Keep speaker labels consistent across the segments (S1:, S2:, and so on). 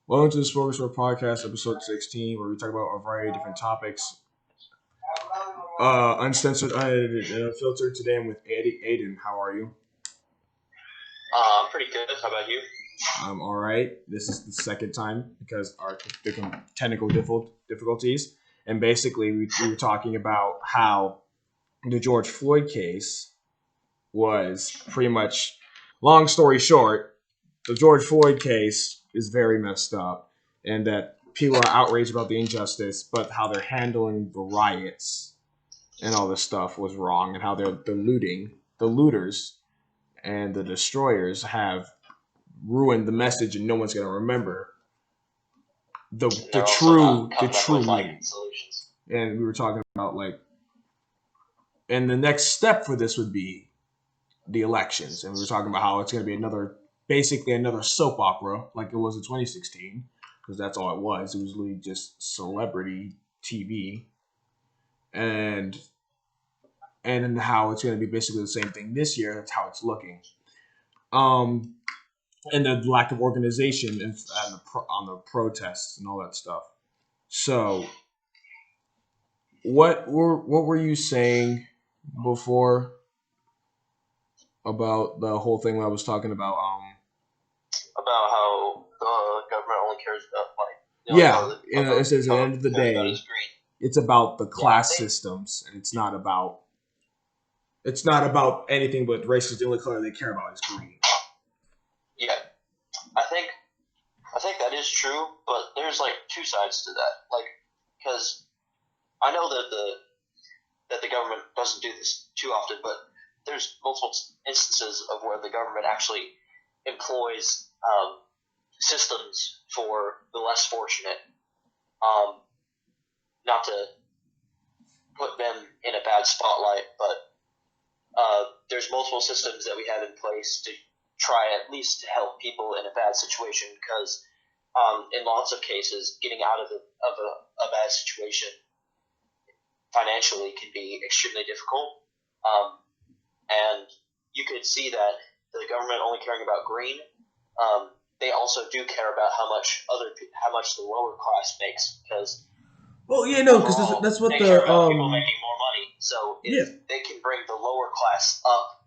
S1: Welcome to the Smorgasbord Podcast, episode 16, where we talk about a variety of different topics. Uncensored, unedited, and unfiltered. Today I'm with Aiden. How are you?
S2: I'm pretty good. How about you?
S1: I'm alright. This is the second time because our technical difficulties. And basically, we were talking about how the George Floyd case was pretty much, long story short, the George Floyd case is very messed up, and that people are outraged about the injustice, but how they're handling the riots and all this stuff was wrong, and how the looters and the destroyers have ruined the message, and no one's gonna remember the true meaning.
S2: Solutions.
S1: And we were talking about and the next step for this would be the elections, and we were talking about how it's gonna be basically another soap opera like it was in 2016, because that's all it was. It was literally just celebrity TV, and how it's going to be basically the same thing this year. That's how it's looking. And the lack of organization on the protests and all that stuff. So, what were you saying before about the whole thing when I was talking about
S2: About how the government only cares about
S1: it says at the end of the day, it's about the class systems, and it's not about anything but race, because the only color they care about is green.
S2: Yeah, I think that is true, but there's two sides to that. Because I know that the government doesn't do this too often, but there's multiple instances of where the government actually employs systems for the less fortunate, not to put them in a bad spotlight, but there's multiple systems that we have in place to try at least to help people in a bad situation, because in lots of cases, getting out of a bad situation financially can be extremely difficult, and you could see that the government only caring about green, they also do care about how much the lower class makes, because
S1: because that's what
S2: care about people making more money. So if they can bring the lower class up,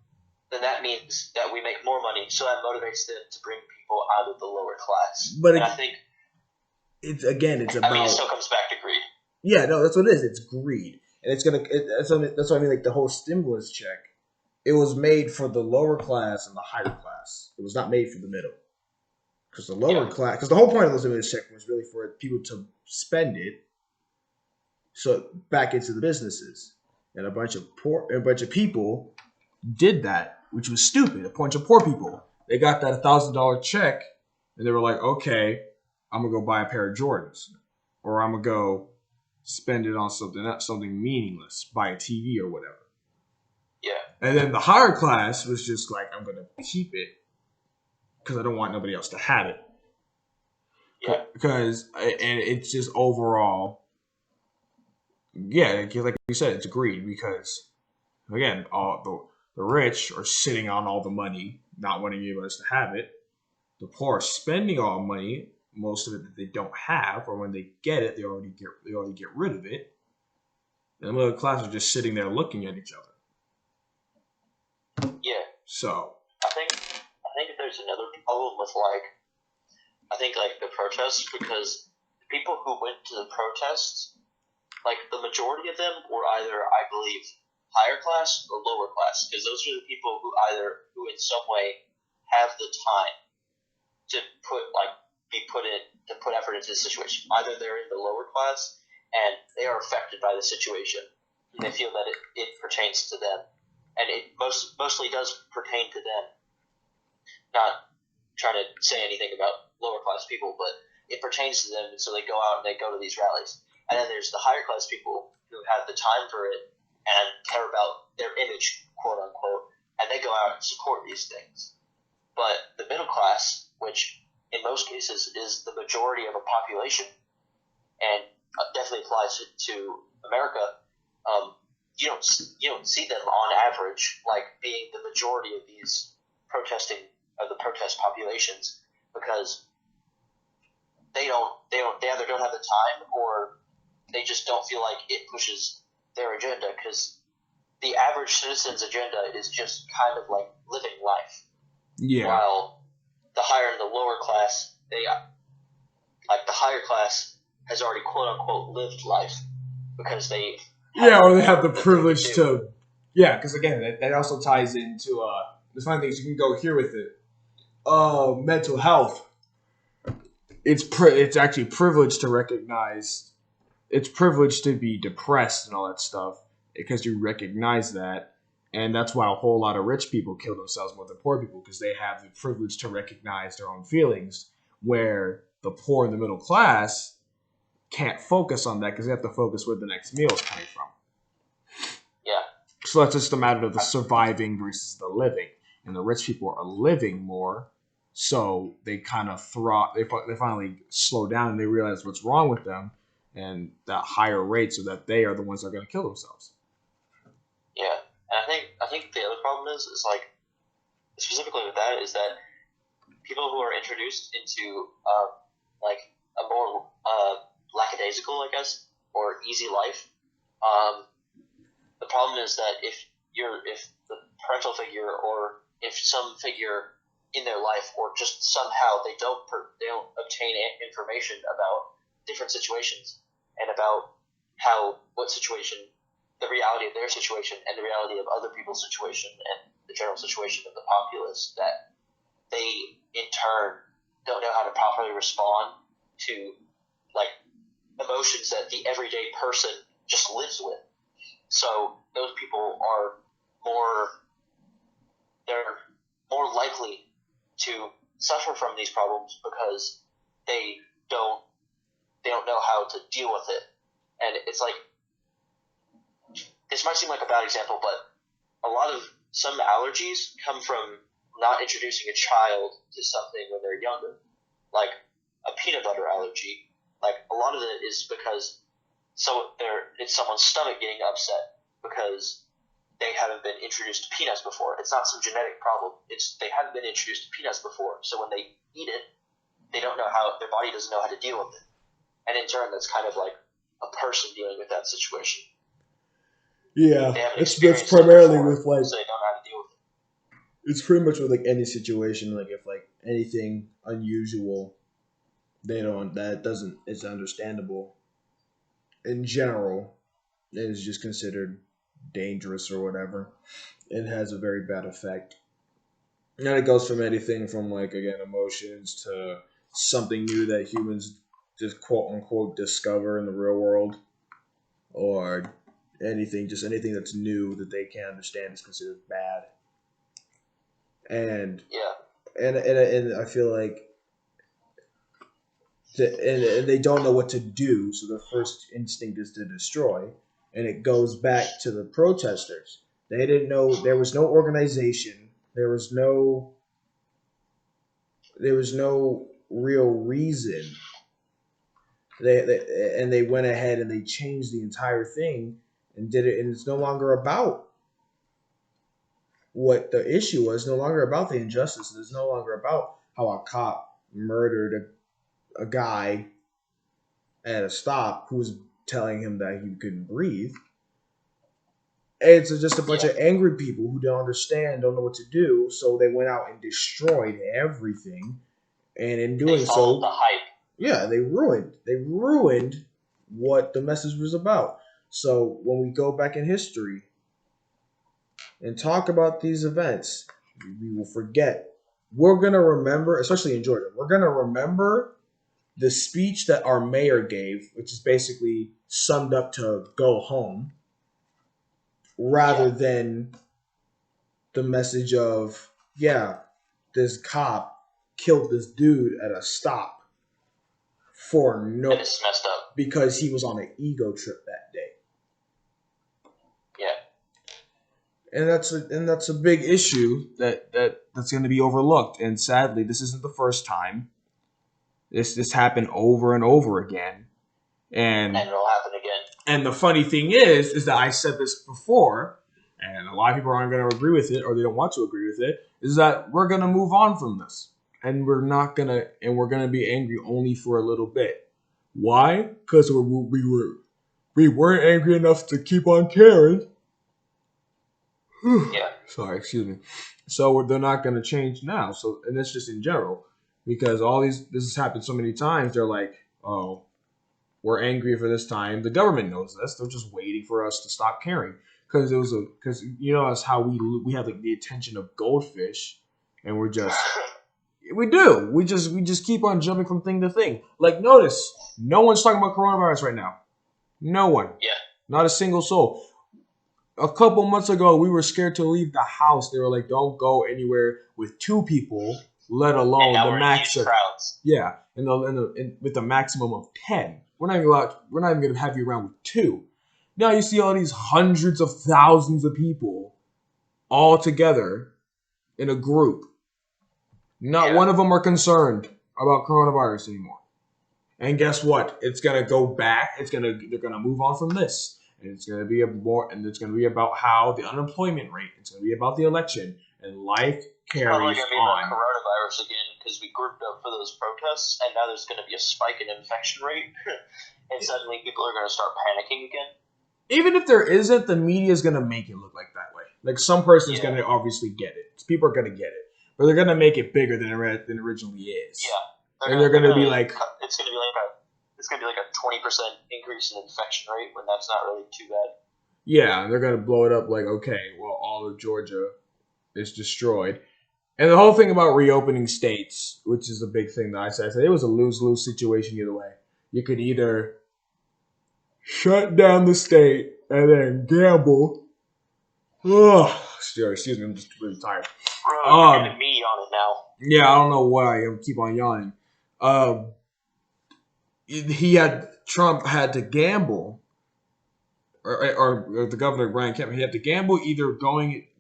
S2: then that means that we make more money. So that motivates them to bring people out of the lower class.
S1: But
S2: I think
S1: it's about.
S2: it still comes back to greed.
S1: Yeah, no, that's what it is. It's greed, and that's what I mean. Like the whole stimulus check, it was made for the lower class and the higher class. It was not made for the middle. Because the lower class, because the whole point of the stimulus check was really for people to spend it, so back into the businesses, and a bunch of people did that, which was stupid. A bunch of poor people, they got that $1,000 check, and they were like, okay, I'm gonna go buy a pair of Jordans, or I'm gonna go spend it on something meaningless, buy a TV or whatever.
S2: Yeah.
S1: And then the higher class was just like, I'm gonna keep it because I don't want nobody else to have it.
S2: Yeah.
S1: And it's just overall, like you said, it's greed, because again, all the rich are sitting on all the money, not wanting anybody else to have it. The poor are spending all the money, most of it that they don't have, or when they get it, they already get rid of it. And the middle class are just sitting there looking at each other.
S2: Yeah.
S1: So
S2: I think there's another problem with the protests, because the people who went to the protests, the majority of them were either, I believe, higher class or lower class, because those are the people who in some way have the time to put effort into the situation. Either they're in the lower class and they are affected by the situation, and they feel that it pertains to them, and it mostly does pertain to them. Not trying to say anything about lower class people, but it pertains to them, and so they go out and they go to these rallies. And then there's the higher class people who have the time for it and care about their image, quote unquote, and they go out and support these things. But the middle class, which in most cases is the majority of a population, and definitely applies to America, you don't see them on average being the majority of these protest populations, because they either don't have the time or they just don't feel like it pushes their agenda, because the average citizen's agenda is just kind of like living life.
S1: Yeah.
S2: While the higher and the lower class, the higher class has already quote unquote lived life because they
S1: or they have the privilege to. Yeah, because again, that also ties into the funny things you can go here with it. Mental health. It's actually privileged to recognize. It's privileged to be depressed and all that stuff because you recognize that, and that's why a whole lot of rich people kill themselves more than poor people, because they have the privilege to recognize their own feelings, where the poor and the middle class can't focus on that because they have to focus where the next meal is coming from.
S2: Yeah.
S1: So that's just a matter of the surviving versus the living, and the rich people are living more. So they kind of they finally slow down and they realize what's wrong with them, and that higher rate, so that they are the ones that are going to kill themselves.
S2: Yeah, and I think the other problem is like, specifically with that, is that people who are introduced into like a more lackadaisical, I guess, or easy life, the problem is that if the parental figure, or if some figure in their life, or just somehow they don't obtain information about different situations and about the reality of their situation and the reality of other people's situation and the general situation of the populace, that they in turn don't know how to properly respond to like emotions that the everyday person just lives with. So those people are more likely to suffer from these problems because they don't know how to deal with it. And it's like, this might seem like a bad example, but some allergies come from not introducing a child to something when they're younger. Like a peanut butter allergy, like a lot of it is because it's someone's stomach getting upset because they haven't been introduced to peanuts before. It's not some genetic problem. They haven't been introduced to peanuts before. So when they eat it, their body doesn't know how to deal with it. And in turn, that's kind of like a person dealing with that situation.
S1: Yeah, it's primarily with like.
S2: So they don't know how to deal with it.
S1: It's pretty much with like any situation. Like if like anything unusual, it's understandable. In general, it is just considered dangerous or whatever. It has a very bad effect. And it goes from anything from like, again, emotions to something new that humans just quote unquote discover in the real world, or anything that's new that they can't understand is considered bad. And and I feel like and they don't know what to do, so their first instinct is to destroy. And it goes back to the protesters. They didn't know, there was no organization, there was no real reason. They went ahead and they changed the entire thing and did it, and it's no longer about what the issue was, no longer about the injustice. It's no longer about how a cop murdered a guy at a stop who was telling him that he couldn't breathe. It's just a bunch of angry people who don't understand, don't know what to do, so they went out and destroyed everything. And in doing so,
S2: the hype.
S1: Yeah, they ruined what the message was about. So when we go back in history and talk about these events, we will forget. We're going to remember, especially in Georgia, we're going to remember the speech that our mayor gave, which is basically summed up to go home, rather than the message of, this cop killed this dude at a stop
S2: And it's messed up.
S1: because he was on an ego trip that day.
S2: Yeah.
S1: And that's a big issue that's going to be overlooked. And sadly, this isn't the first time. This happened over and over again. And
S2: it'll happen again.
S1: And the funny thing is that I said this before, and a lot of people aren't going to agree with it, or they don't want to agree with it, is that we're going to move on from this. and we're gonna be angry only for a little bit. Why? Because we weren't angry enough to keep on caring.
S2: Yeah.
S1: Sorry, excuse me. So they're not gonna change now. So, and that's just in general, because this has happened so many times. They're like, oh, we're angry for this time. The government knows this. They're just waiting for us to stop caring. Because you know that's how we have like the attention of goldfish, and we do. We just keep on jumping from thing to thing. Like, notice, no one's talking about coronavirus right now. No one.
S2: Yeah.
S1: Not a single soul. A couple months ago, we were scared to leave the house. They were like, don't go anywhere with 2 people, let alone the max of
S2: crowds.
S1: Yeah, with the maximum of 10. We're not even going to have you around with 2. Now you see all these hundreds of thousands of people all together in a group. Not one of them are concerned about coronavirus anymore. And guess what? It's gonna go back. They're gonna move on from this, and it's gonna be about how the unemployment rate. It's gonna be about the election, and life carries
S2: probably gonna be
S1: on.
S2: about coronavirus again because we grouped up for those protests, and now there's gonna be a spike in infection rate, and suddenly people are gonna start panicking again.
S1: Even if there isn't, the media is gonna make it look like that way. Like, some person is gonna obviously get it. People are gonna get it, but they're gonna make it bigger than it originally is.
S2: Yeah,
S1: they're gonna be like,
S2: it's gonna be like a 20% increase in infection rate when that's not really too bad.
S1: Yeah, they're gonna blow it up like, okay, well, all of Georgia is destroyed. And the whole thing about reopening states, which is a big thing that I said it was a lose-lose situation either way. You could either shut down the state and then gamble. Ugh, excuse me, I'm just really tired.
S2: Bro, you're getting me on it now.
S1: Yeah, I don't know why I keep on yawning. Trump had to gamble, or the governor Brian Kemp, he had to gamble either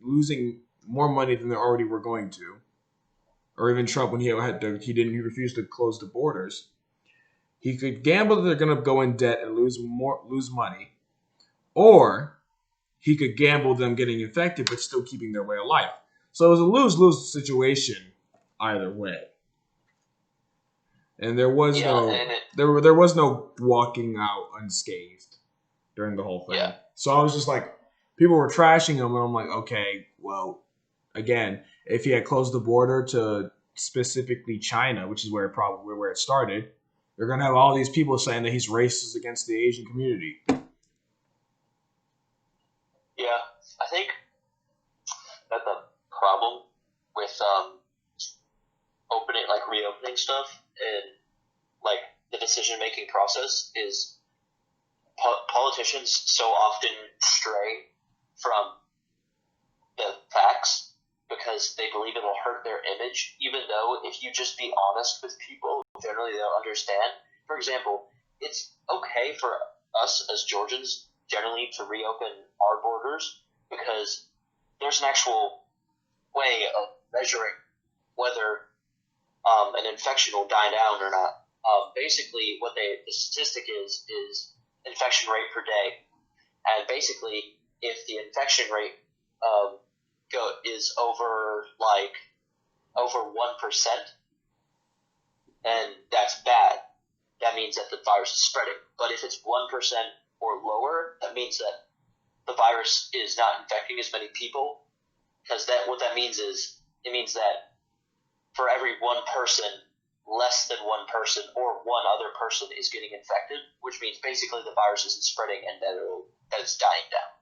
S1: losing more money than they already were going to, or even Trump when he refused to close the borders. He could gamble that they're going to go in debt and lose money, or he could gamble them getting infected but still keeping their way of life. So it was a lose-lose situation either way. And there was there was no walking out unscathed during the whole thing.
S2: Yeah.
S1: So I was just like, people were trashing him, and I'm like, okay, well, again, if he had closed the border to specifically China, which is where it started, you're gonna have all these people saying that he's racist against the Asian community.
S2: Yeah, I think that the problem with reopening stuff and like the decision-making process is politicians so often stray from the facts because they believe it'll hurt their image, even though if you just be honest with people, generally they'll understand. For example, it's okay for us as Georgians generally to reopen our borders because there's an actual way of measuring whether an infection will die down or not. Basically, the statistic is infection rate per day, and basically, if the infection rate is over 1%, then that's bad. That means that the virus is spreading. But if it's 1% or lower, that means that the virus is not infecting as many people. Because what that means is it means that for every one person, less than one person or one other person is getting infected, which means basically the virus isn't spreading and that it's dying down.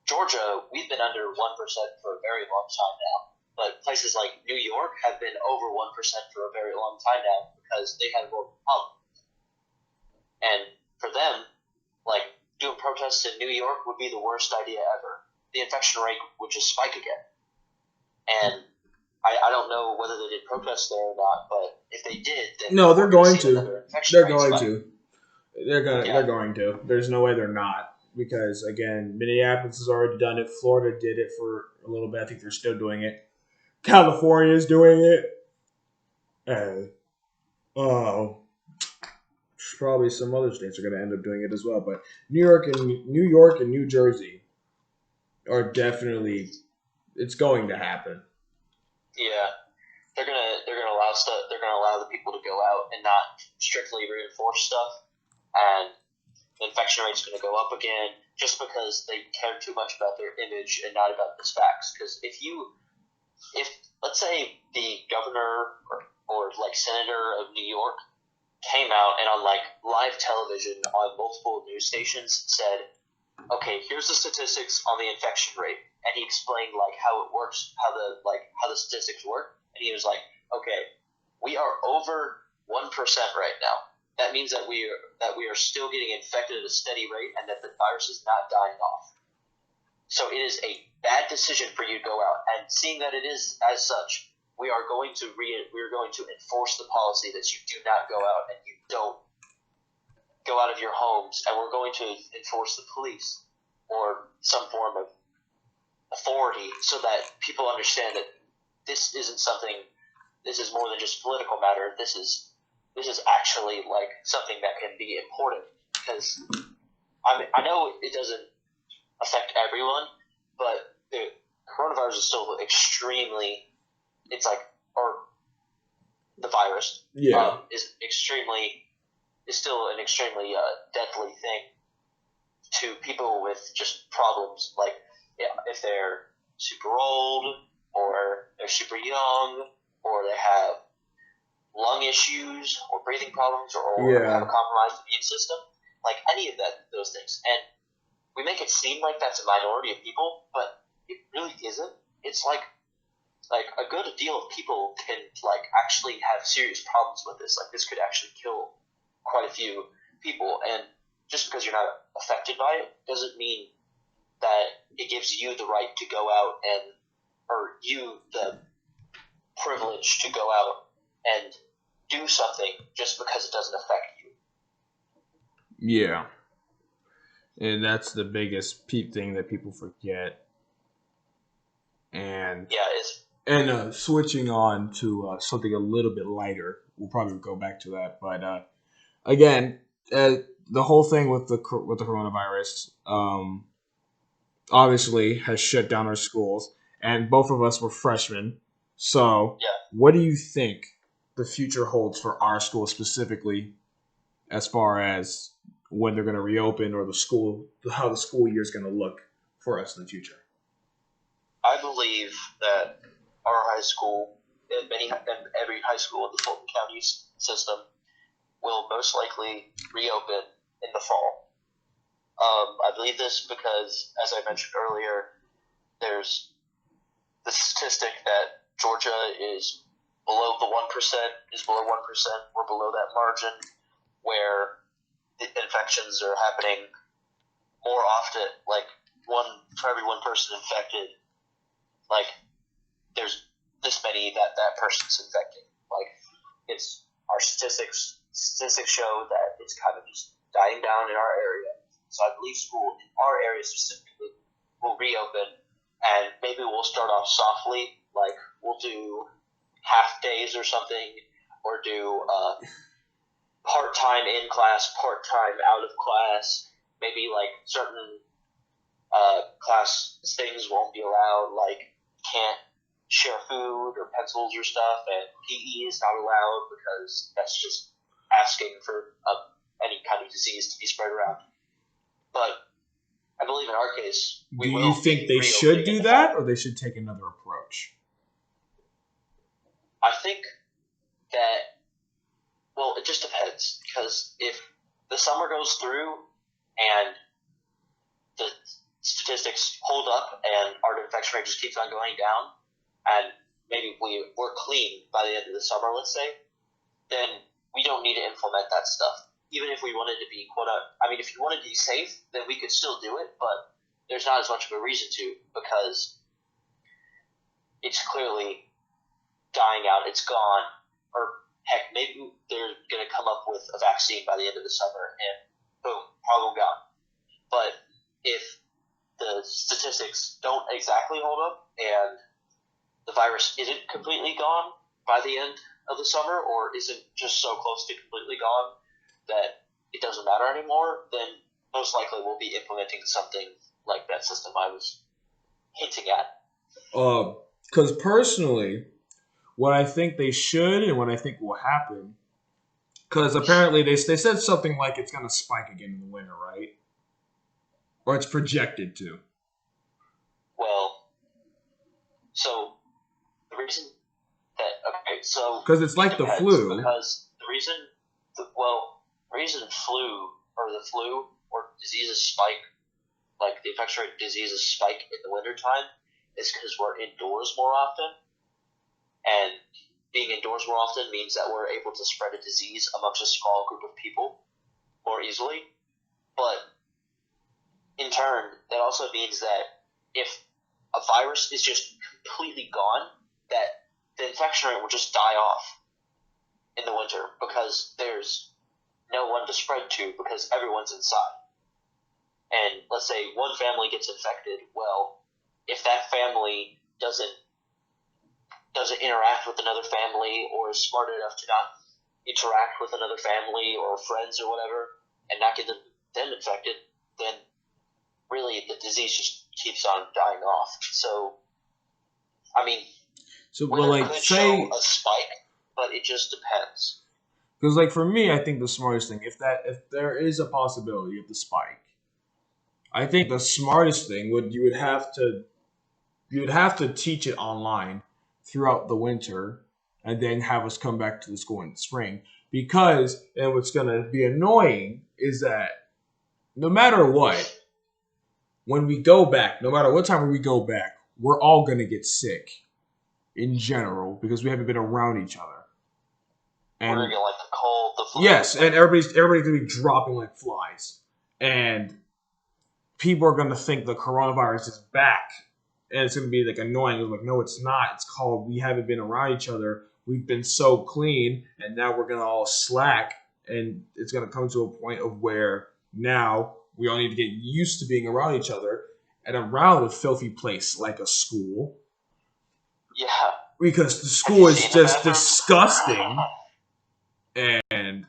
S2: Georgia, we've been under 1% for a very long time now, but places like New York have been over 1% for a very long time now because they had more problem. And for them, doing protests in New York would be the worst idea ever. The infection rate would just spike again. And I don't know whether they did protests there or not, but if they did, then
S1: no, they're going to. They're going to. There's no way they're not. Because, again, Minneapolis has already done it. Florida did it for a little bit. I think they're still doing it. California is doing it. And, probably some other states are going to end up doing it as well. But New York and New Jersey are definitely, it's going to happen.
S2: Yeah. They're gonna allow people to go out and not strictly reinforce stuff, and the infection rate's going to go up again just because they care too much about their image and not about the facts. Because if let's say the governor or like senator of New York came out and on like live television on multiple news stations said, okay, here's the statistics on the infection rate, and he explained like how it works, how the statistics work, and he was like, okay, we are over 1% right now. That means that we are still getting infected at a steady rate, and that the virus is not dying off. So it is a bad decision for you to go out, and seeing that it is as such, we are going to enforce the policy that you do not go out and you don't go out of your homes, and we're going to enforce the police or some form of authority so that people understand that this isn't something. This is more than just a political matter. This is actually like something that can be important, because I know it doesn't affect everyone, but the coronavirus is still extremely. It's like, or the virus is still an extremely deadly thing to people with just problems, like if they're super old or they're super young or they have lung issues or breathing problems or have a compromised immune system, like any of those things. And we make it seem like that's a minority of people, but it really isn't. It's like a good deal of people can like actually have serious problems with this. Like this could actually kill quite a few people, and just because you're not affected by it doesn't mean that it gives you the right to go out or you the privilege to go out and do something just because it doesn't affect you.
S1: Yeah. And that's the biggest thing that people forget. And switching on to something a little bit lighter, we'll probably go back to that. But again, the whole thing with the coronavirus obviously has shut down our schools, and both of us were freshmen. So, what do you think the future holds for our school specifically, as far as when they're going to reopen or how the school year is going to look for us in the future?
S2: I believe that our high school and every high school in the Fulton County system will most likely reopen in the fall. I believe this because, as I mentioned earlier, there's the statistic that Georgia is below 1%. We're below that margin where the infections are happening more often. Like for every one person infected, like there's this many that person's infecting. Like it's our statistics show that it's kind of just dying down in our area. So I believe school in our area specifically will reopen, and maybe we'll start off softly, like we'll do half days or something, or do part-time in class, part-time out of class. Maybe like certain class things won't be allowed, like can't share food or pencils or stuff, and PE is not allowed because that's just asking for any kind of disease to be spread around. But I believe in our case,
S1: do you think they should do that, or they should take another approach?
S2: I think that, well, it just depends, because if the summer goes through and the statistics hold up and our infection rate just keeps on going down, and maybe we're clean by the end of the summer, let's say, then we don't need to implement that stuff. Even if we wanted to be if you wanted to be safe, then we could still do it, but there's not as much of a reason to, because it's clearly dying out. It's gone. Or heck, maybe they're going to come up with a vaccine by the end of the summer, and boom, problem gone. But if the statistics don't exactly hold up and the virus isn't completely gone by the end of the summer, or isn't just so close to completely gone that it doesn't matter anymore, then most likely we'll be implementing something like that system I was hinting at.
S1: Because personally, what I think they should and what I think will happen, because apparently they said something like it's going to spike again in the winter, right? Or it's projected to.
S2: Well, so the reason that
S1: because it's like the flu.
S2: Because the reason flu or diseases spike, like the infection rate diseases spike in the wintertime, is because we're indoors more often, and being indoors more often means that we're able to spread a disease amongst a small group of people more easily. But in turn, that also means that if a virus is just completely gone, that the infection rate will just die off in the winter because there's no one to spread to because everyone's inside. And let's say one family gets infected, well, if that family doesn't interact with another family or is smart enough to not interact with another family or friends or whatever and not get them infected, then really the disease just keeps on dying off. So, I mean, could show a spike, but it just depends.
S1: Because, like, for me, I think the smartest thing, if there is a possibility of the spike, I think the smartest thing you would have to teach it online throughout the winter, and then have us come back to the school in the spring. Because, and what's going to be annoying is that no matter what, when we go back, no matter what time we go back, we're all going to get sick in general because we haven't been around each other. And
S2: we're going to get like the cold, the flu.
S1: Yes, and everybody's going to be dropping like flies. And people are going to think the coronavirus is back. And it's going to be like annoying. It's like, no, it's not. It's called we haven't been around each other. We've been so clean, and now we're going to all slack. And it's going to come to a point of where now we all need to get used to being around each other and around a filthy place like a school.
S2: Yeah.
S1: Because the school is just disgusting. And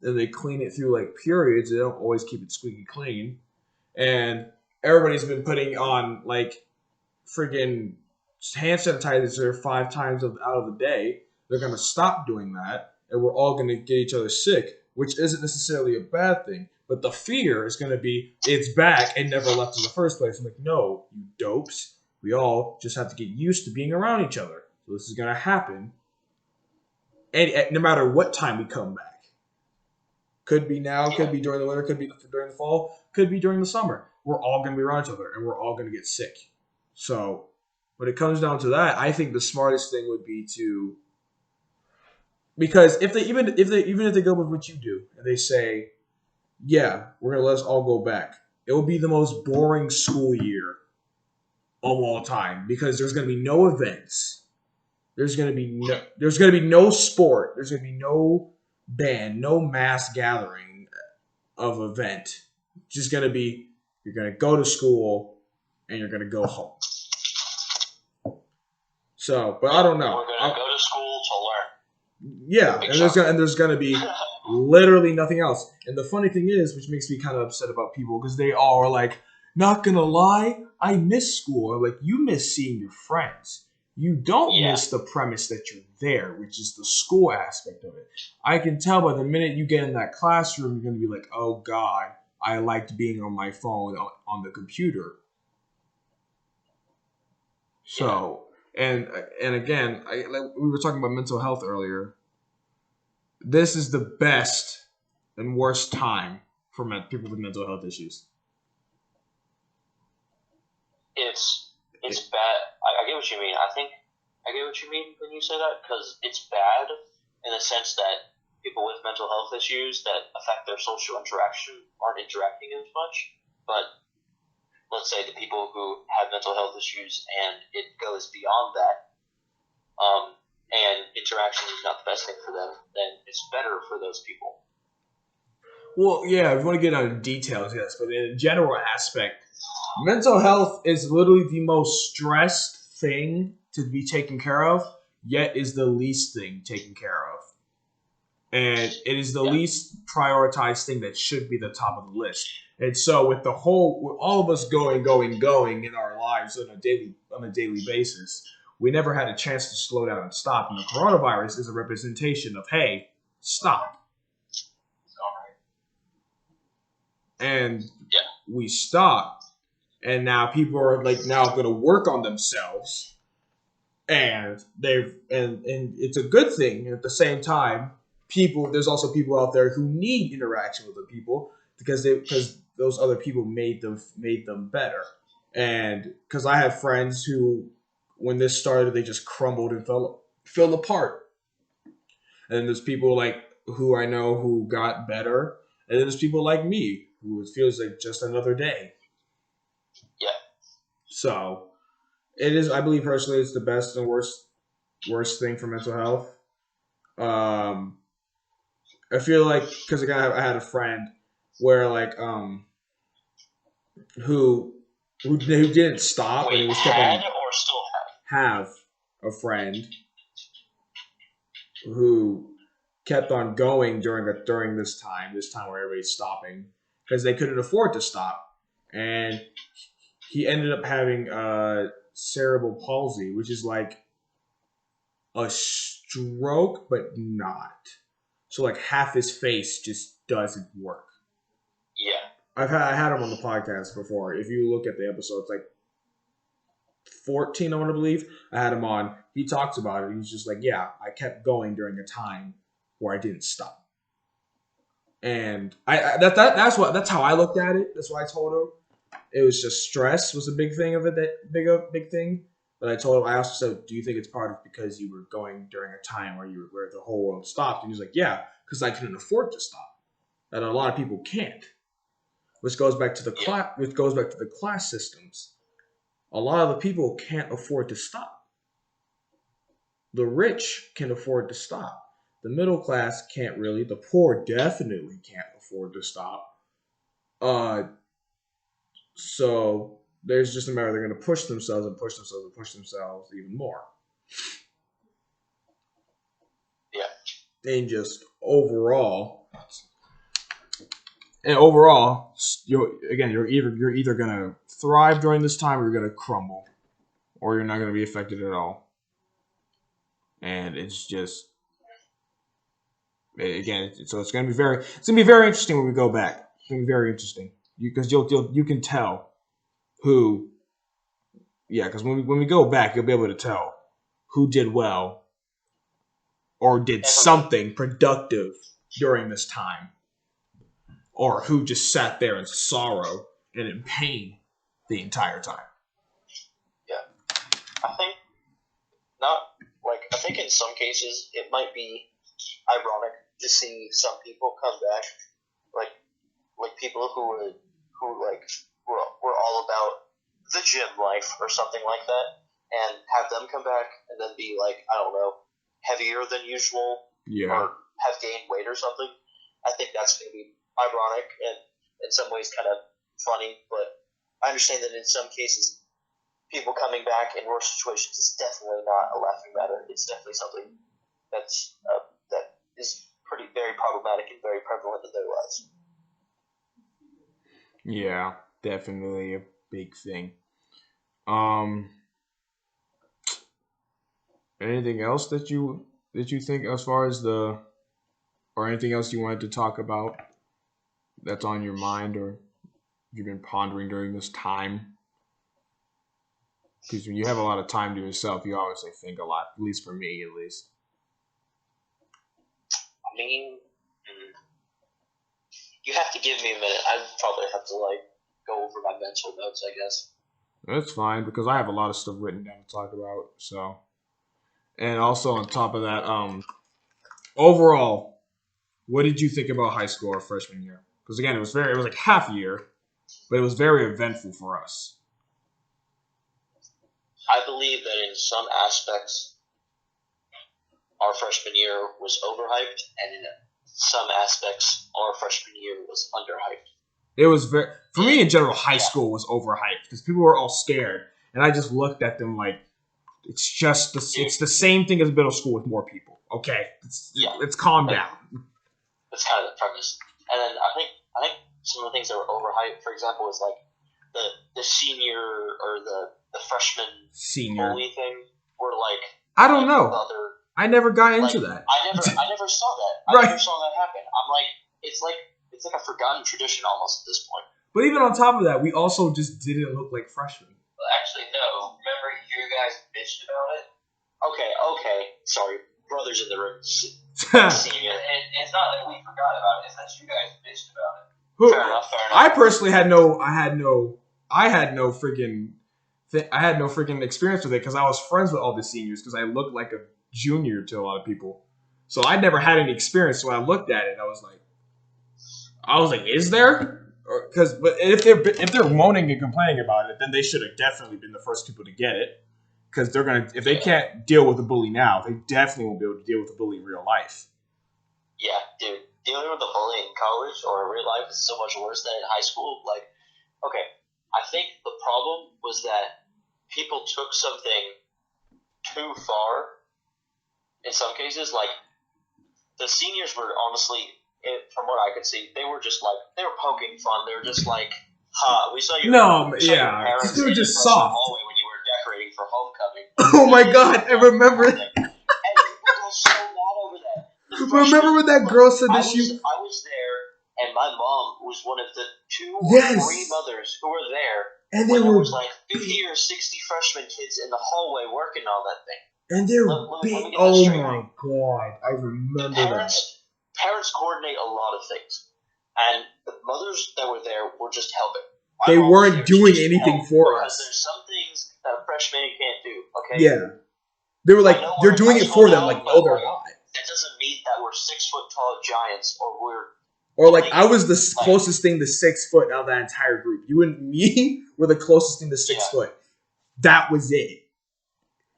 S1: they clean it through like periods. They don't always keep it squeaky clean. And everybody's been putting on like friggin' hand sanitizer 5 times out of the day. They're going to stop doing that. And we're all going to get each other sick, which isn't necessarily a bad thing. But the fear is going to be, it's back and never left in the first place. I'm like, no, you dopes. We all just have to get used to being around each other. So this is going to happen. And no matter what time we come back. Could be now, could be during the winter, could be during the fall, could be during the summer. We're all going to be around each other, and we're all going to get sick. So when it comes down to that, I think the smartest thing would be to, because if they go with what you do and they say, yeah, we're going to let us all go back, it will be the most boring school year of all time because there's going to be no events. There's going to be no sport. There's going to be no band, no mass gathering of event. It's just going to be, you're going to go to school and you're going to go home. So, but I don't know.
S2: We're going to go to school to learn.
S1: Yeah, and there's going to be literally nothing else. And the funny thing is, which makes me kind of upset about people, because they all are like, not going to lie, I miss school. I'm like, you miss seeing your friends. You don't miss the premise that you're there, which is the school aspect of it. I can tell by the minute you get in that classroom, you're going to be like, oh, God, I liked being on my phone on the computer. So, and again, we were talking about mental health earlier. This is the best and worst time for people with mental health issues.
S2: It's bad. I get what you mean. I get what you mean when you say that, because it's bad in the sense that people with mental health issues that affect their social interaction aren't interacting as much. But let's say the people who have mental health issues and it goes beyond that, and interaction is not the best thing for them, then it's better for those people.
S1: Well, yeah, if you want to get into details, yes, but in a general aspect, mental health is literally the most stressed thing to be taken care of, yet is the least thing taken care of. And it is the least prioritized thing that should be the top of the list. And so with all of us going in our lives on a daily basis, we never had a chance to slow down and stop. And the coronavirus is a representation of, hey, stop. And we stopped. And now people are like now going to work on themselves. And it's a good thing. At the same time, there's also people out there who need interaction with other people because those other people made them better. And because I have friends who, when this started, they just crumbled and fell apart. And there's people like who I know who got better, and then there's people like me who it feels like just another day.
S2: Yeah.
S1: So it is. I believe personally, it's the best and worst thing for mental health. I feel like because again, I had a friend where like who didn't stop and he was kept on
S2: or still
S1: have a friend who kept on going during this time where everybody's stopping because they couldn't afford to stop, and he ended up having cerebral palsy, which is like a stroke but not. So like half his face just doesn't work.
S2: Yeah.
S1: I had him on the podcast before. If you look at the episodes, like 14, I want to believe, I had him on. He talks about it. He's just like, yeah, I kept going during a time where I didn't stop. And that's how I looked at it. That's what I told him. It was just stress was a big thing of it, that big thing. But I told him, I also said, do you think it's part of because you were going during a time where the whole world stopped? And he's like, yeah, because I couldn't afford to stop. And a lot of people can't. Which goes back to the class systems. A lot of the people can't afford to stop. The rich can afford to stop. The middle class can't really. The poor definitely can't afford to stop. So there's just a matter they're going to push themselves even more.
S2: Yeah.
S1: And just overall, you're either going to thrive during this time or you're going to crumble, or you're not going to be affected at all. And it's just, again, so it's going to be very interesting when we go back. It's going to be very interesting because you can tell who, because when we go back, you'll be able to tell who did well or did something productive during this time, or who just sat there in sorrow and in pain the entire time.
S2: Yeah, I think in some cases it might be ironic to see some people come back, like people who were all about the gym life or something like that, and have them come back and then be like, I don't know, heavier than usual, or have gained weight or something. I think that's going to be ironic and in some ways kind of funny, but I understand that in some cases people coming back in worse situations is definitely not a laughing matter. It's definitely something that is very problematic and very prevalent in their lives.
S1: Yeah, definitely a big thing. Anything else that you think as far as or anything else you wanted to talk about that's on your mind or you've been pondering during this time? Because when you have a lot of time to yourself, you obviously think a lot, at least for me, at least.
S2: I mean, you have to give me a minute. I'd probably have to go over my mental notes, I guess.
S1: That's fine because I have a lot of stuff written down to talk about. So, and also on top of that, overall, what did you think about high school our freshman year? Because again, it was like half a year, but it was very eventful for us.
S2: I believe that in some aspects, our freshman year was overhyped, and in some aspects, our freshman year was underhyped.
S1: It was for me in general, high school was overhyped because people were all scared, and I just looked at them like it's the same thing as middle school with more people. Okay, let's calm down.
S2: That's kind of the premise. And then I think some of the things that were overhyped, for example, was the senior or the freshman
S1: senior
S2: bully thing. were like.
S1: I don't know.
S2: Other,
S1: I never got into that.
S2: I never saw that.
S1: Right.
S2: I never saw that happen. I'm like, it's like a forgotten tradition almost at this point.
S1: But even on top of that, we also just didn't look like freshmen.
S2: Well, actually, no. Remember, you guys bitched about it. Okay. Sorry, brothers in the room. Senior, and it's not that we forgot about it. It's that you guys bitched about it. Fair enough.
S1: I personally had no freaking experience with it because I was friends with all the seniors because I looked like a junior to a lot of people. So I never had any experience. So when I looked at it, I was like, is there? But if they're moaning and complaining about it, then they should have definitely been the first people to get it. Because if they can't deal with a bully now, they definitely won't be able to deal with a bully in real life.
S2: Yeah, dude. Dealing with a bully in college or in real life is so much worse than in high school. Like, okay, I think the problem was that people took something too far in some cases. Like, the seniors were honestly, from what I could see, they were just like, they were poking fun. They were just like, we saw your parents
S1: they were just soft.
S2: Hallway when you were decorating for homecoming.
S1: Oh my god, I remember that.
S2: And people got so mad over that.
S1: Remember when that girl said that
S2: I was there, and my mom was one of the 2 or 3 mothers who were there.
S1: And
S2: there was like 50 or 60 freshman kids in the hallway working on that thing.
S1: And they're big. Oh my god, I remember that.
S2: Parents coordinate a lot of things, and the mothers that were there were just helping.
S1: They weren't doing anything for us.
S2: Because there's some things that a freshman can't do. Okay.
S1: Yeah, they were like they're doing it for them. Like no, they're not.
S2: That doesn't mean that we're 6 foot tall giants or we're.
S1: Or like I was the closest thing to 6 foot out of that entire group. You and me were the closest thing to 6 foot. That was it.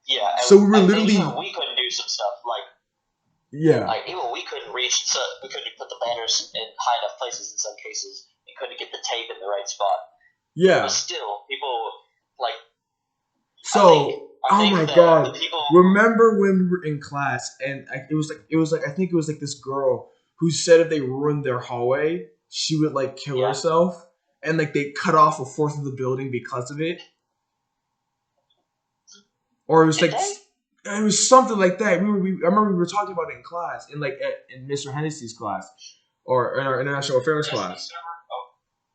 S2: Yeah.
S1: So we were literally.
S2: We couldn't do some stuff like.
S1: Yeah.
S2: Like even we couldn't reach. We couldn't put the banners in high enough places in some cases. We couldn't get the tape in the right spot.
S1: Yeah.
S2: But still, people like.
S1: So. Oh my god! Remember when we were in class and it was like I think it was like this girl who said if they ruined their hallway, she would like kill herself, and like they cut off a fourth of the building because of it. Or it was it was something like that. I remember we were talking about it in class, in Mr. Hennessy's class, or in our international affairs class.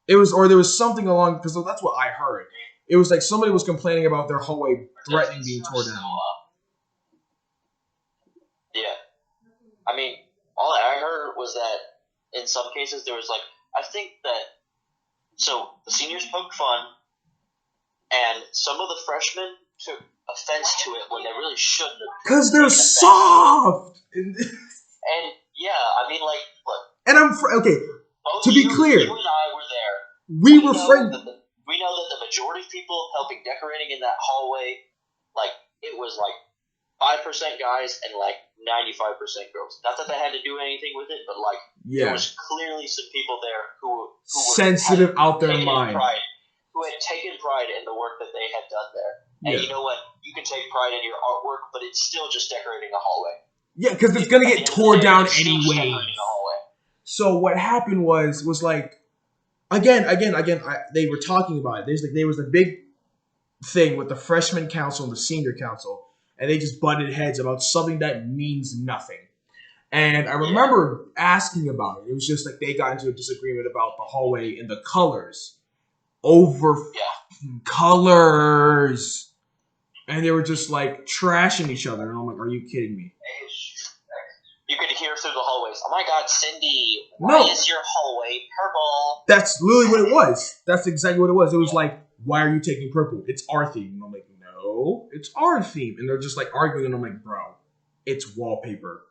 S1: It was, or there was something along because that's what I heard. It was like somebody was complaining about their hallway threatening being torn down.
S2: Yeah. I mean, all I heard was that in some cases there was like, I think that, so the seniors poked fun, and some of the freshmen took offense to it when they really shouldn't have.
S1: Because they're soft!
S2: And yeah, I mean, like, look.
S1: And okay, to be clear.
S2: You and I were there.
S1: We were friends.
S2: We know that the majority of people helping decorating in that hallway, like, it was like 5% guys and like 95% girls. Not that they had to do anything with it, but like, there was clearly some people there who were
S1: sensitive out their mind.
S2: Who had taken pride in the work that they had done there. And you know what? You can take pride in your artwork, but it's still just decorating a hallway.
S1: Yeah, because it's going to get torn down anyway. So what happened was like, Again, they were talking about it. There was a big thing with the freshman council and the senior council, and they just butted heads about something that means nothing. And I remember asking about it. It was just like they got into a disagreement about the hallway and the colors over colors, and they were just like trashing each other. And I'm like, "Are you kidding me?"
S2: You could hear through the hallways. Oh my God, Cindy! Why is your hallway purple?
S1: That's literally what it was. That's exactly what it was. It was like, why are you taking purple? It's our theme. And I'm like, no, it's our theme. And they're just like arguing. And I'm like, bro, it's wallpaper.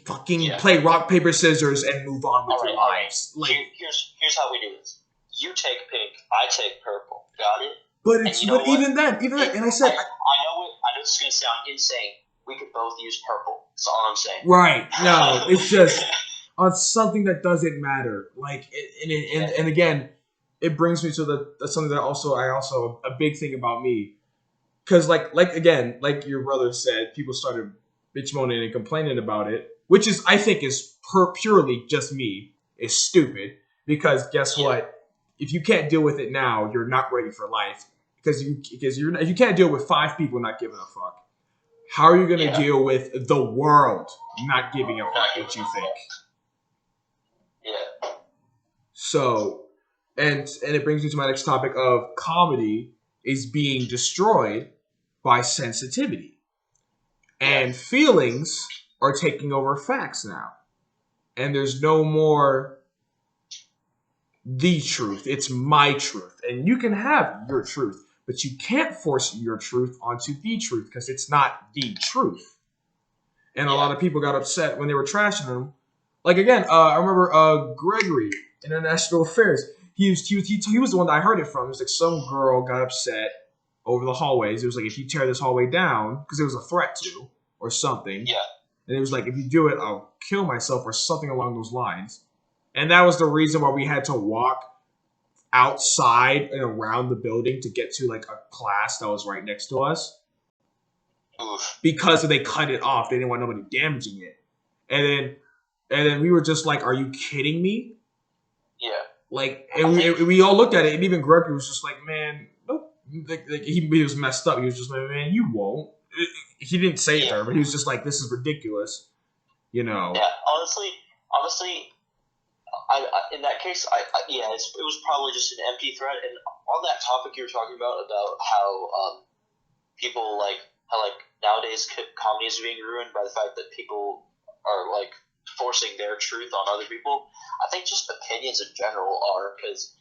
S1: Fucking play rock, paper, scissors and move on with your lives.
S2: Like, here's how we do this. You take pink. I take purple. Got it?
S1: But even then, and I said,
S2: I know this is gonna sound insane. We could both use purple. That's all I'm saying.
S1: Right. No, it's just on something that doesn't matter. Like, and again, it brings me to something that a big thing about me. Because like your brother said, people started bitch moaning and complaining about it, which is, I think, is purely just me. Is stupid. Because guess what? If you can't deal with it now, you're not ready for life. because you can't deal with 5 people not giving a fuck. How are you going to deal with the world not giving a fuck what you think?
S2: Yeah.
S1: So, and it brings me to my next topic of comedy is being destroyed by sensitivity. And feelings are taking over facts now. And there's no more the truth. It's my truth. And you can have your truth, but you can't force your truth onto the truth because it's not the truth. And a lot of people got upset when they were trashing him. Like, again, I remember Gregory, International Affairs. He was the one that I heard it from. It was like some girl got upset over the hallways. It was like, if you tear this hallway down, because it was a threat to, or something. Yeah. And it was like, if you do it, I'll kill myself, or something along those lines. And that was the reason why we had to walk outside and around the building to get to like a class that was right next to us. Oof. Because they cut it off. They didn't want nobody damaging it. And then we were just like, are you kidding me? Yeah. Like, and we all looked at it, and even Gregory was just like, man, nope. Like he was messed up. He was just like, man, you won't. He didn't say it to her, but he was just like, this is ridiculous. You know? Yeah, honestly, I in that case, it was probably just an empty threat. And on that topic you were talking about how people how nowadays comedy is being ruined by the fact that people are like forcing their truth on other people. I think just opinions in general are, because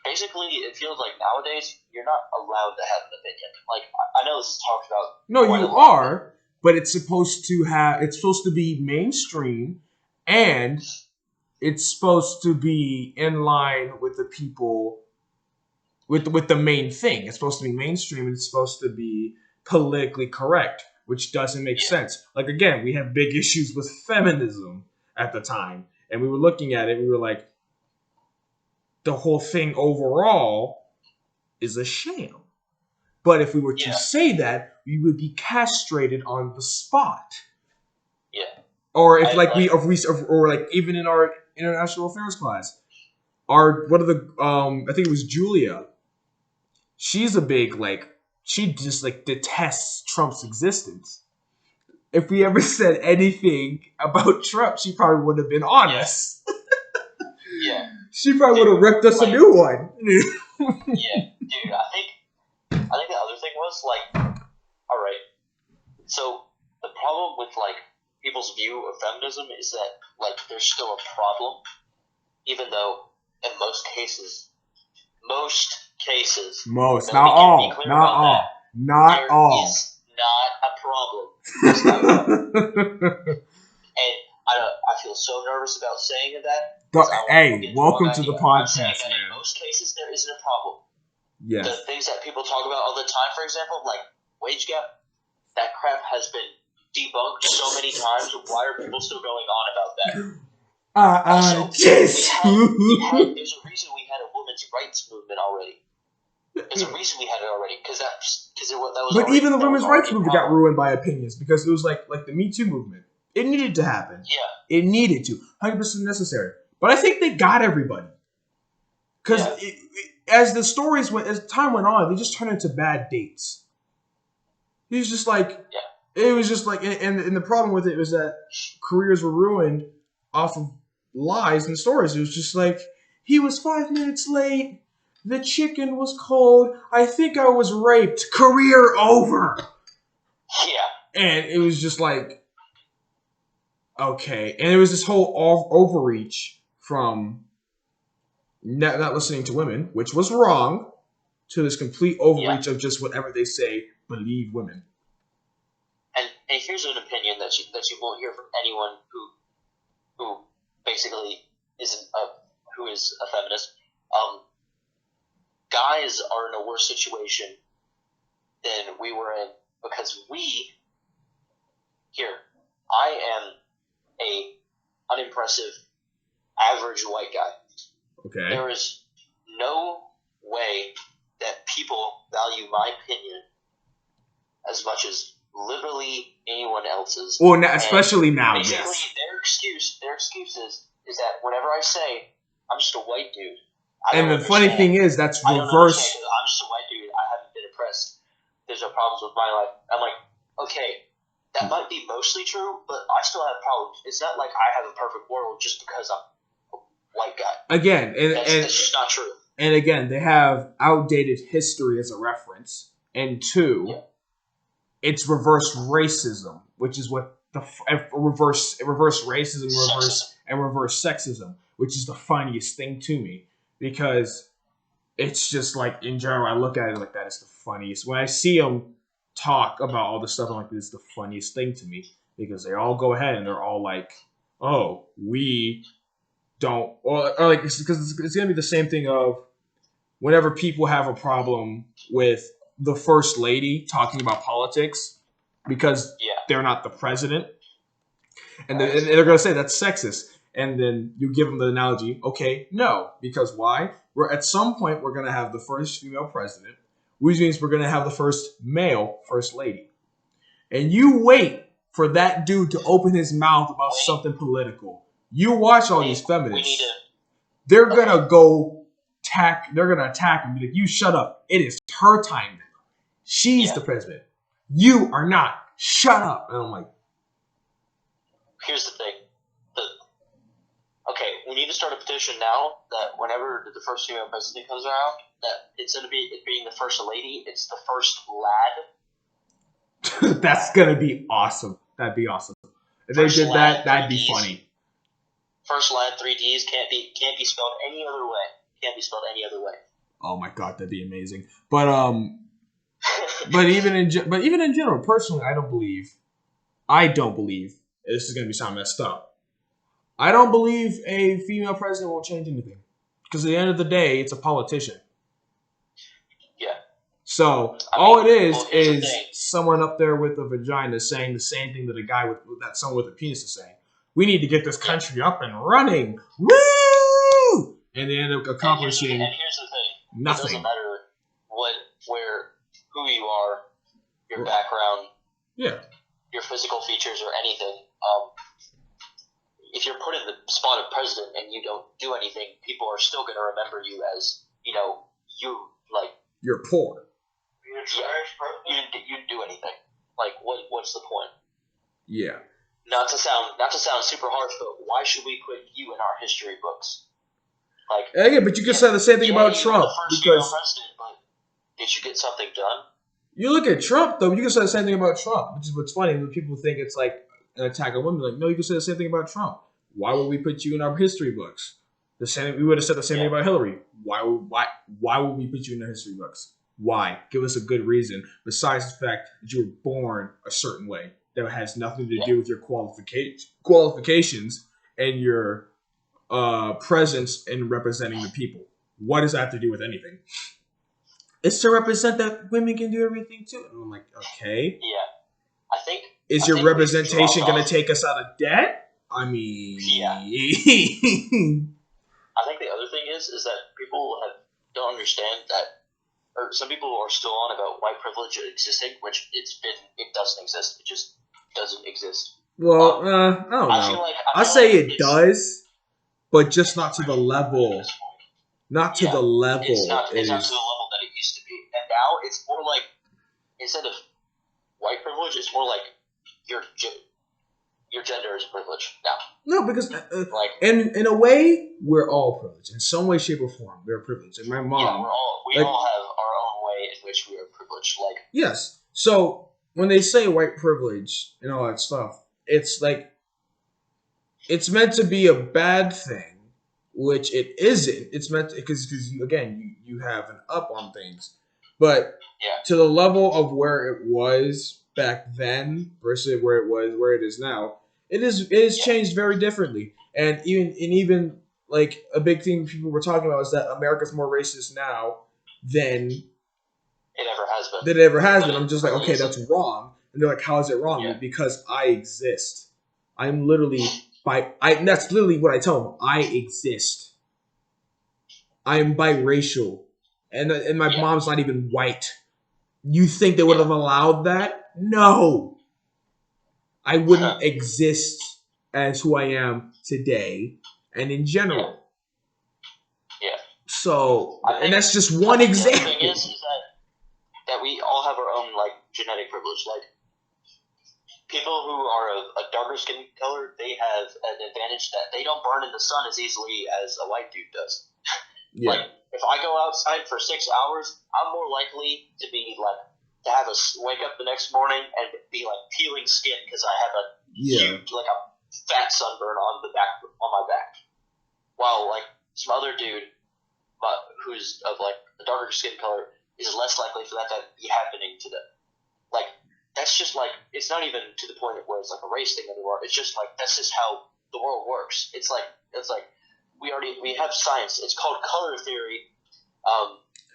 S1: basically it feels like nowadays you're not allowed to have an opinion. Like, I know this is talked about. No, you are, but it's supposed to be mainstream, and it's supposed to be in line with the people, with the main thing. It's supposed to be mainstream, and it's supposed to be politically correct, which doesn't make sense. Like, again, we have big issues with feminism at the time, and we were looking at it, we were like, the whole thing overall is a sham. But if we were to say that, we would be castrated on the spot. Yeah. Or if even in our international affairs class, I think it was Julia. She's a big she just detests Trump's existence. If we ever said anything about Trump, she probably would have been honest. Yeah. She probably would have ripped us a new one. Yeah, dude, I think the other thing was all right. So the problem with people's view of feminism is that there's still a problem, even though in most cases, not all, not all, is not a problem. It's not a problem. And I feel so nervous about saying that. Hey, welcome to the podcast, man. In most cases, there isn't a problem. Yes. The things that people talk about all the time, for example, like wage gap, that crap has been debunked so many times. Why are people still going on about that? There's a reason we had a women's rights movement already. There's a reason we had it already, because that was. But even the women's rights movement got ruined by opinions, because it was like the Me Too movement. It needed to happen. Yeah. It needed to. 100% necessary. But I think they got everybody. Because as time went on, they just turned into bad dates. It was just and the problem with it was that careers were ruined off of lies and stories. It was just like, he was 5 minutes late. The chicken was cold. I think I was raped. Career over. Yeah. And it was just like, okay. And it was this whole overreach from not listening to women, which was wrong, to this complete overreach of just whatever they say, believe women. And here's an opinion that you won't hear from anyone who basically is a feminist. Guys are in a worse situation than we were in, because I am a unimpressive average white guy. Okay. There is no way that people value my opinion as much as literally anyone else's. Well, especially now, basically, yes. Their excuse is that whenever I say I'm just a white dude. And the funny thing is, that's reverse. I'm just a white dude. I haven't been
S2: there's no problems with my life. I'm like, okay, that might be mostly true, but I still have problems. It's not like I have a perfect world just because I'm a white guy.
S1: Again,
S2: That's just not true.
S1: And again, they have outdated history as a reference. And two, it's reverse racism, which is what the reverse racism, reverse sexism, which is the funniest thing to me, because it's just like, in general, I look at it like that is the funniest. When I see them talk about all this stuff, I'm like, this is the funniest thing to me, because they all go ahead and they're all like, oh, we don't, or like, because it's gonna be the same thing of whenever people have a problem with the first lady talking about politics because they're not the president, and they're going to say that's sexist, and then you give them the analogy, okay, no, because why? At some point we're going to have the first female president, which means we're going to have the first male first lady, and you wait for that dude to open his mouth about something political. You watch all these feminists, they're going to go attack him and be like, you shut up, it is her time now. She's the president. You are not. Shut up. And I'm like,
S2: here's the thing. Okay, we need to start a petition now that whenever the first female president comes around, that instead of it being the first lady, it's the first lad.
S1: That's gonna be awesome. That'd be awesome. If they did that, that'd be funny.
S2: First lad, 3 Ds, can't be spelled any other way. Can't be spelled any other way.
S1: Oh my god, that'd be amazing. But even in general, personally, I don't believe. This is gonna be sound messed up. I don't believe a female president won't change anything, because at the end of the day, it's a politician.
S2: Yeah.
S1: So all it is someone up there with a vagina saying the same thing that someone with a penis is saying. We need to get this country up and running. Woo! And they end up accomplishing
S2: and here's the thing.
S1: Nothing.
S2: It doesn't matter who you are, your background, your physical features, or anything. If you're put in the spot of president and you don't do anything, people are still going to remember you as,
S1: you're poor.
S2: You didn't do anything. Like, what's the point?
S1: Yeah.
S2: Not to sound super harsh, but why should we put you in our history books? Like,
S1: yeah, but you can say the same thing about Trump, because
S2: president, but did you get something done?
S1: You look at Trump, though. You can say the same thing about Trump, which is what's funny. When people think it's like an attack on women, like, no, you can say the same thing about Trump. Why would we put you in our history books? We would have said the same thing about Hillary. Why would we put you in our history books? Why? Give us a good reason, besides the fact that you were born a certain way that has nothing to do with your qualifications and your presence in representing the people. What does that have to do with anything? It's to represent that women can do everything too. And I'm like, okay.
S2: Yeah.
S1: Is your representation going to take us out of debt? I mean...
S2: Yeah. I think the other thing is that people don't understand that, or some people are still on about white privilege existing, which it doesn't exist. It just doesn't exist.
S1: Well, I don't know. I say it does, but just not to the level. Not to the level.
S2: It's not to the level that it used to be. And now it's more like, instead of white privilege, it's more like your gender is privilege now.
S1: No, because in a way, we're all privileged. In some way, shape, or form, we're privileged. And my mom...
S2: Yeah, we all have our own way in which we are privileged.
S1: Yes. So, when they say white privilege and all that stuff, it's like... It's meant to be a bad thing, which it isn't. It's meant to... Because you have an up on things. But to the level of where it was back then versus where it is now, it is changed very differently. And even like a big thing people were talking about is that America's more racist now than it ever has been. I'm just like, okay, that's wrong. And they're like, how is it wrong? Yeah. Because I exist. I'm literally that's literally what I tell them. I exist. I am biracial. And my mom's not even white. You think they would have allowed that? No. I wouldn't exist as who I am today and in general.
S2: Yeah.
S1: So, and that's just one example.
S2: The thing is that we all have our own, like, genetic privilege. Like, people who are a darker skin color, they have an advantage that they don't burn in the sun as easily as a white dude does.
S1: Yeah.
S2: Like, if I go outside for 6 hours, I'm more likely to be like to have a wake up the next morning and be like peeling skin because I have a huge, like a fat sunburn on my back. While like some other dude, who's of like a darker skin color, is less likely for that to be happening to them. Like, that's just like, it's not even to the point where it's like a race thing anymore. It's just like, that's just how the world works. It's like we have science. It's called color theory.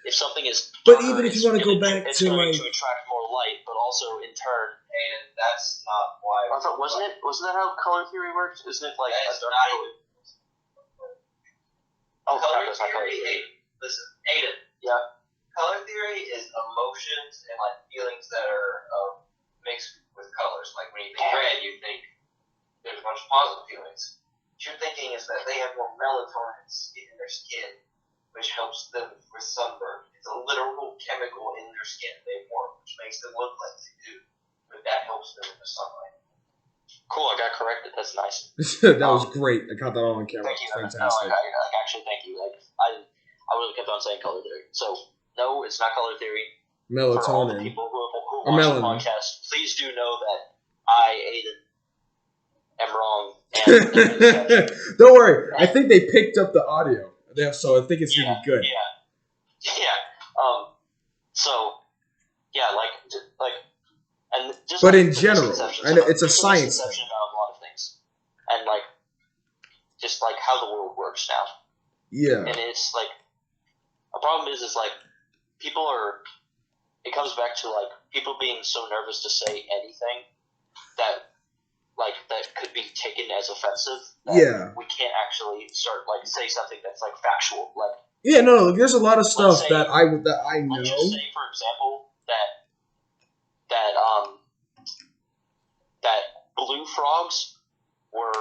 S2: If something is darker,
S1: but even if you want to go back
S2: it's
S1: to
S2: going
S1: like
S2: to attract more light, but also in turn,
S3: And that's not why.
S2: I thought wasn't that how color theory works? Isn't it like
S3: That's
S2: a dark
S3: not
S2: color?
S3: even.
S2: Oh,
S3: Color
S2: that's not color
S3: theory.
S2: theory.
S3: Listen, Aiden.
S2: Yeah.
S3: Color theory is emotions and like feelings that are mixed with colors. Like when you think red, you think there's a bunch of positive feelings. What you're thinking is that they have more melatonin in their skin, which helps them with sunburn. It's a literal chemical in their skin they form, which makes them look like they do. But that helps them in the sunlight.
S2: Cool, I got corrected. That's nice.
S1: that was great. I caught that all on camera.
S2: Thank you.
S1: Fantastic.
S2: No, actually, thank you. Like, I would have kept on saying color theory. So, no, it's not color theory. For all the
S1: Melatonin.
S2: people who
S1: Or
S2: watch the
S1: melanin.
S2: podcast, please do know that I, Aiden, am wrong. And
S1: Don't worry. I think they picked up the audio. So I think it's gonna be good.
S2: Yeah. So, yeah, and just
S1: But
S2: like
S1: in
S2: the
S1: general,
S2: misconceptions
S1: I know
S2: about-
S1: it's a
S2: there's
S1: science
S2: misconception
S1: thing.
S2: about a lot of things, and like just like how the world works now.
S1: Yeah.
S2: And it's like a problem is like people are. It comes back to like people being so nervous to say anything that could be taken as offensive. That
S1: Yeah.
S2: we can't actually start like say something that's like factual. Like
S1: Yeah, no, there's a lot of stuff
S2: say-
S1: that I know.
S2: let's just say, for example, that blue frogs were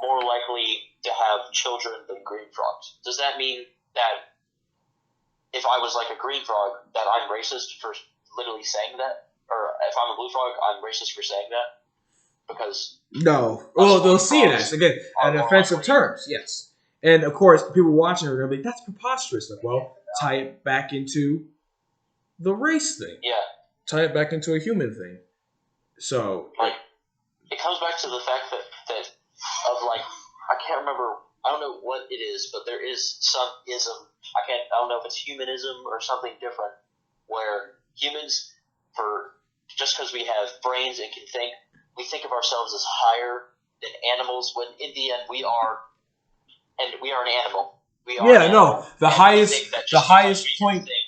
S2: more likely to have children than green frogs. Does that mean that if I was like a green frog, that I'm racist for literally saying that? Or if I'm a blue frog, I'm racist for saying that? Because
S1: No. Well, they'll see it as, again, an offensive terms, yes. And, of course, people watching are going to be like, that's preposterous. Like, well, tie it back into the race thing.
S2: yeah,
S1: Tie it back into a human thing. So,
S2: like it comes back to the fact that of like I can't remember. I don't know what it is, but there is some ism. I don't know if it's humanism or something different, where humans, just because we have brains and can think, we think of ourselves as higher than animals. When in the end, we are an animal. We are.
S1: yeah,
S2: an
S1: no,
S2: animal.
S1: the
S2: And we
S1: highest,
S2: think that
S1: the
S2: just
S1: highest
S2: because we can
S1: point,
S2: think,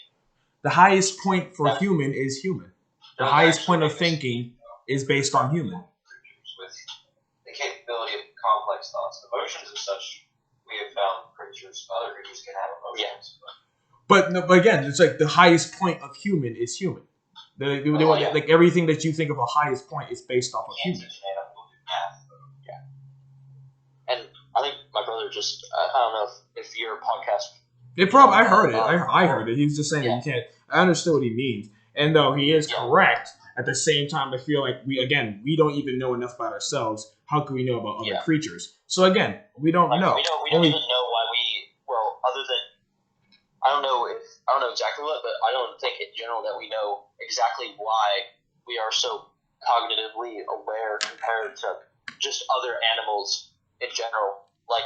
S1: the highest point for
S2: That-
S1: human is human. The
S3: Those
S1: highest
S3: actually
S1: point of
S3: make us
S1: thinking is based on human.
S3: creatures with the capability of complex thoughts, emotions, and such. We have found other creatures can have emotions.
S1: But again, it's like the highest point of human is human.
S2: Yeah.
S1: Like everything that you think of a highest point is based off of
S3: Can't
S1: human.
S3: teach an animal to do math.
S2: And I think my brother just I don't know if your podcast.
S1: I heard it. I heard it. He was just saying that you can't. I understood what he means, and though he is correct, at the same time, I feel like we don't even know enough about ourselves. How can we know about other creatures? So again, we don't know.
S2: We don't even know why other than I don't know exactly what, but I don't think in general that we know exactly why we are so cognitively aware compared to just other animals in general. Like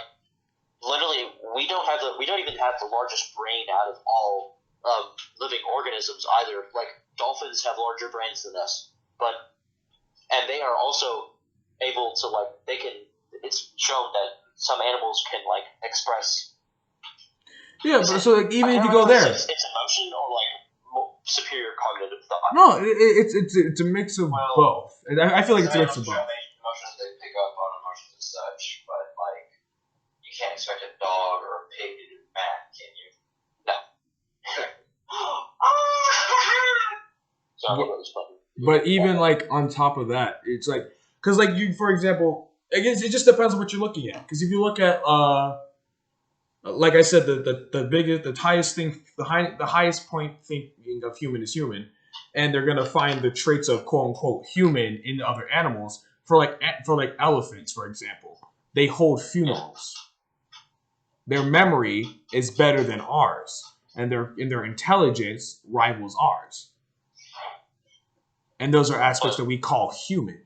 S2: literally, we don't even have the largest brain out of all living organisms either. Like dolphins have larger brains than us, and they are also able to it's shown that some animals can express.
S1: Yeah, but so even if you go there,
S2: it's emotion or superior cognitive thought.
S1: no, it's a mix of both. And I feel like it's a mix of both.
S3: Emotions, they pick up on emotions and such, but you can't expect a dog or a pig to do math, can you?
S2: No. Sorry, that was funny.
S1: But even on top of that, it's because you, for example, I guess it just depends on what you're looking at. Because if you look at like I said, the highest thing, the highest point thinking of human is human. and they're gonna find the traits of quote unquote human in other animals. For like elephants, for example, they hold funerals. Their memory is better than ours, and their intelligence rivals ours. And those are aspects that we call human.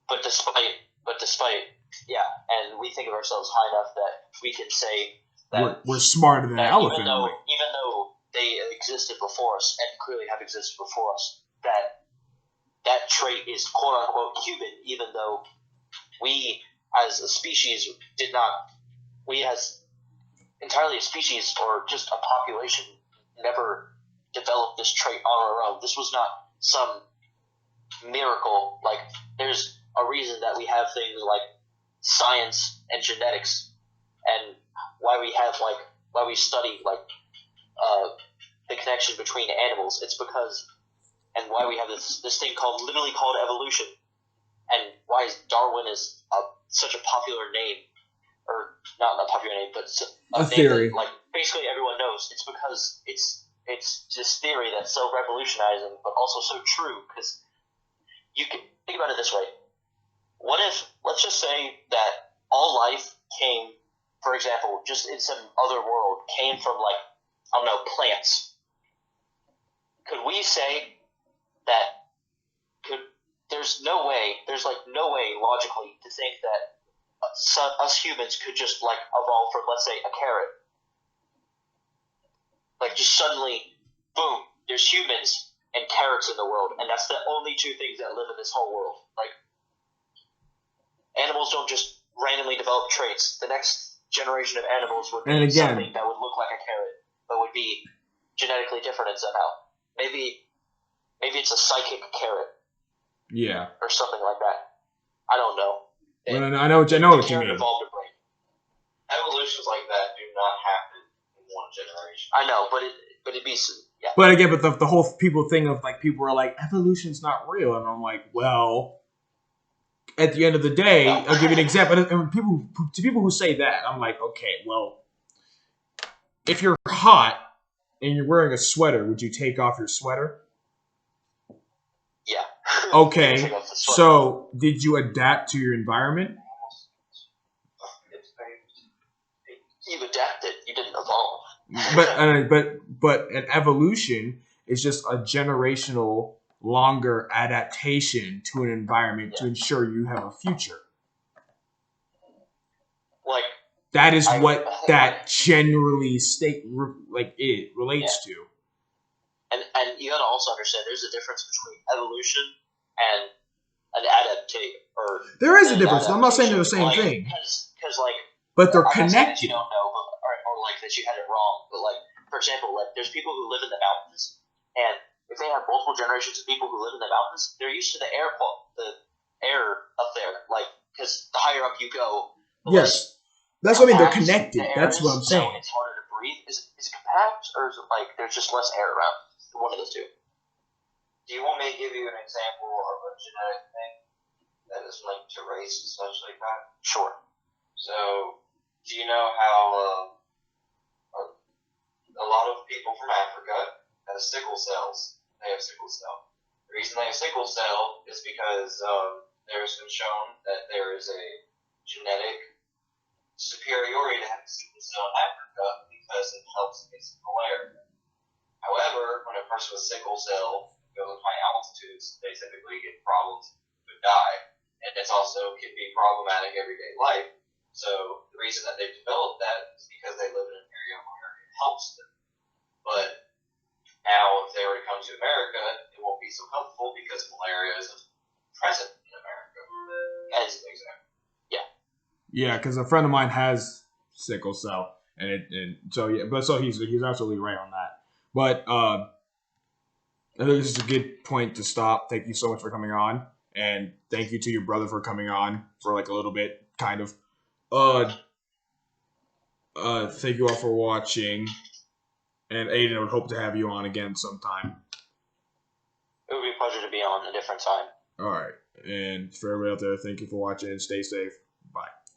S2: But despite, yeah, and we think of ourselves high enough that we can say that
S1: we're smarter than an elephant.
S2: Even though they existed before us and clearly have existed before us, that trait is quote unquote human, even though we as a species we as entirely a species or just a population never developed this trait on our own. This was not some miracle. Like, there's a reason that we have things like science and genetics, and why we study the connection between animals. It's because, and why we have this thing literally called evolution, and why Darwin is such a popular name, or not a popular name, but
S1: a theory.
S2: That, basically everyone knows. It's because it's this theory that's so revolutionizing, but also so true. Because you can think about it this way: what if, let's just say that all life came, for example, just in some other world, came from I don't know, plants? Could we say that there's no way logically to think that us humans could just evolve from, let's say, a carrot? Just suddenly, boom, there's humans and carrots in the world, and that's the only two things that live in this whole world. Animals don't just randomly develop traits. The next generation of animals would be something that would look like a carrot, but would be genetically different in somehow. Maybe it's a psychic carrot.
S1: Yeah.
S2: Or something like that. I don't know.
S1: Well, I know what you mean.
S2: Evolved a brain.
S3: Evolutions like that do not happen in one generation.
S2: I know, but it'd be, yeah.
S1: But again, the whole people thing of people are like, evolution's not real, and I'm like, well, at the end of the day, I'll give you an example. And people who say that, I'm like, okay, well, if you're hot and you're wearing a sweater, would you take off your sweater?
S2: Yeah.
S1: Okay, so did you adapt to your environment?
S2: You adapted. You didn't evolve.
S1: But an evolution is just a generational, longer adaptation to an environment to ensure you have a future. That is what that generally relates to.
S2: And you gotta also understand there's a difference between evolution and an adaptation.
S1: There is a difference. I'm not saying they're the same thing.
S2: Because
S1: but they're
S2: connected.
S1: connected.
S2: You don't know, or that you had it wrong. But for example, there's people who live in the mountains, and if they have multiple generations of people who live in the mountains, they're used to the air up there. Because the higher up you go,
S1: yes, that's what I mean. They're connected. That's what I'm saying.
S2: So it's harder to breathe. Is it compact, or is it there's just less air around? One of those two.
S3: Do you want me to give you an example of a genetic thing that is linked to race and such like that?
S2: Sure.
S3: So, do you know how a lot of people from Africa have sickle cells? They have sickle cell. The reason they have sickle cell is because there's been shown that there is a genetic superiority to having sickle cell in Africa because it helps against malaria. However, when a person with sickle cell goes to high altitudes, they typically get problems and die. And it's also can be problematic everyday life. So the reason that they've developed that is because they live in an area where it helps them. But now, if they were to come to America, it won't be so helpful because malaria isn't present in America. As an example. Yeah.
S1: Yeah, because a friend of mine has sickle cell, so he's absolutely right on that. But I think this is a good point to stop. Thank you so much for coming on, and thank you to your brother for coming on for a little bit, kind of. Thank you all for watching, and Aiden, I would hope to have you on again sometime.
S2: It would be a pleasure to be on a different time.
S1: All right, and for everybody out there, thank you for watching, and stay safe. Bye.